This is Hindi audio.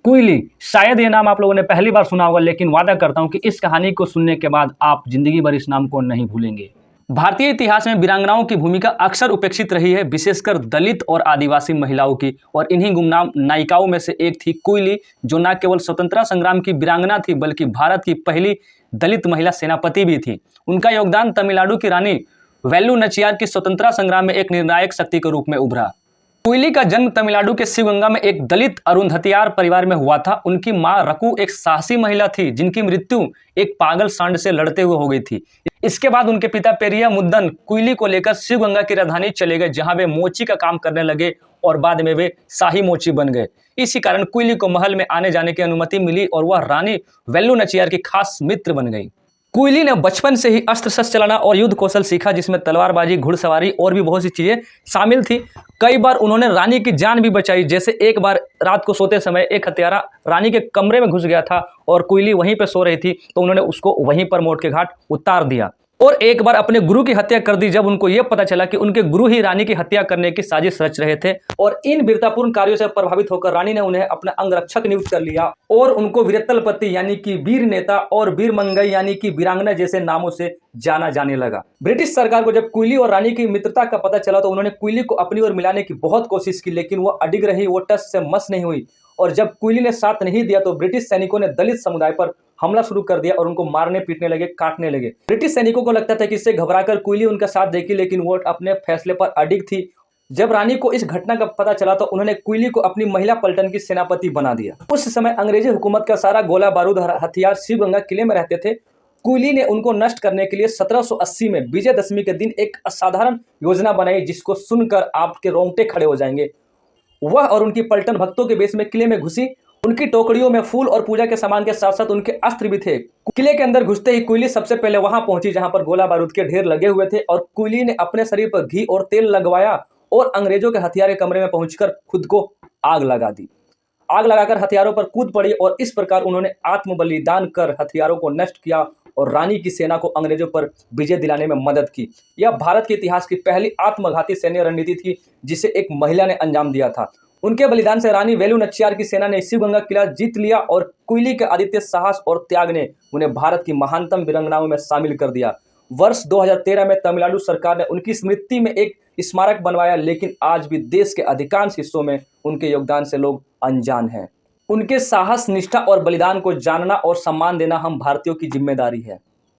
कुइली, शायद ये नाम आप लोगों ने पहली बार सुना होगा, लेकिन वादा करता हूं कि इस कहानी को सुनने के बाद आप जिंदगी भर इस नाम को नहीं भूलेंगे। भारतीय इतिहास में वीरांगनाओं की भूमिका अक्सर उपेक्षित रही है, विशेषकर दलित और आदिवासी महिलाओं की, और इन्हीं गुमनाम नायिकाओं में से एक थी कुइली, जो न केवल स्वतंत्रता संग्राम की वीरांगना थी, बल्कि भारत की पहली दलित महिला सेनापति भी थी। उनका योगदान तमिलनाडु की रानी वेलु नचियार की स्वतंत्रता संग्राम में एक निर्णायक शक्ति के रूप में उभरा। कुइली का जन्म तमिलनाडु के शिवगंगा में एक दलित अरुंधतियार परिवार में हुआ था। उनकी मां रकू एक साहसी महिला थी, जिनकी मृत्यु एक पागल सांड से लड़ते हुए हो गई थी। इसके बाद उनके पिता पेरिया मुद्दन कुइली को लेकर शिवगंगा की राजधानी चले गए, जहां वे मोची का काम करने लगे और बाद में वे शाही मोची बन गए। इसी कारण कुइली को महल में आने जाने की अनुमति मिली और वह रानी वेल्लू नचियार की खास मित्र बन गई। कुइली ने बचपन से ही अस्त्र शस्त्र चलाना और युद्ध कौशल सीखा, जिसमें तलवारबाजी, घुड़सवारी और भी बहुत सी चीजें शामिल थी। कई बार उन्होंने रानी की जान भी बचाई। जैसे एक बार रात को सोते समय एक हत्यारा रानी के कमरे में घुस गया था और कुइली वहीं पर सो रही थी, तो उन्होंने उसको वहीं पर मौत के घाट उतार दिया। और एक बार अपने गुरु की हत्या कर दी, जब उनको यह पता चला कि उनके गुरु ही रानी की हत्या करने की साजिश रच रहे थे। और इन वीरतापूर्ण कार्यों से प्रभावित होकर रानी ने उन्हें अपना अंगरक्षक नियुक्त कर लिया और उनको वीरतलपति यानी कि वीर नेता और वीर मंगई यानी कि वीरांगना जैसे नामों से जाना जाने लगा। ब्रिटिश सरकार को जब कुइली और रानी की मित्रता का पता चला, तो उन्होंने कुइली को अपनी ओर मिलाने की बहुत कोशिश की, लेकिन वो अडिग रही, वो टस से मस नहीं हुई। और जब कुइली ने साथ नहीं दिया, तो ब्रिटिश सैनिकों ने दलित समुदाय पर हमला शुरू कर दिया और उनको मारने पीटने लगे, काटने लगे। ब्रिटिश सैनिकों को लगता था कि इससे घबराकर कुइली उनका साथ देगी, लेकिन वो अपने फैसले पर अडिग थी। जब रानी को इस घटना का पता चला, तो उन्होंने कुइली को अपनी महिला पलटन की सेनापति बना दिया। उस समय अंग्रेजी हुकूमत का सारा गोला बारूद हथियार शिवगंगा किले में रहते थे। कुइली ने उनको नष्ट करने के लिए 1780 में विजयदशमी के दिन एक असाधारण योजना बनाई, जिसको सुनकर आपके रोंगटे खड़े हो जाएंगे। वह और उनकी पलटन भक्तों के बेस में किले में घुसी। उनकी टोकरियों में फूल और पूजा के सामान के साथ साथ उनके अस्त्र भी थे। किले के अंदर घुसते ही कुइली सबसे पहले वहां पहुंची जहां पर गोला बारूद के ढेर लगे हुए थे, और कुइली ने अपने शरीर पर घी और तेल लगवाया और अंग्रेजों के हथियार के कमरे में पहुंचकर खुद को आग लगा दी। आग लगाकर हथियारों पर कूद पड़ी और इस प्रकार उन्होंने आत्म बलिदान कर हथियारों को नष्ट किया और रानी की सेना को अंग्रेजों पर विजय दिलाने में मदद की। यह भारत के इतिहास की पहली आत्मघाती सैन्य रणनीति थी, जिसे एक महिला ने अंजाम दिया था। उनके बलिदान से रानी वेलु नचियार की सेना ने शिवगंगा किला जीत लिया और कुइली के आदित्य साहस और त्याग ने उन्हें भारत की महानतम वीरांगनाओं में शामिल कर दिया। वर्ष 2013 में तमिलनाडु सरकार ने उनकी स्मृति में एक स्मारक बनवाया, लेकिन आज भी देश के अधिकांश हिस्सों में उनके योगदान से लोग अनजान हैं। उनके साहस, निष्ठा और बलिदान को जानना और सम्मान देना हम भारतीयों की जिम्मेदारी है।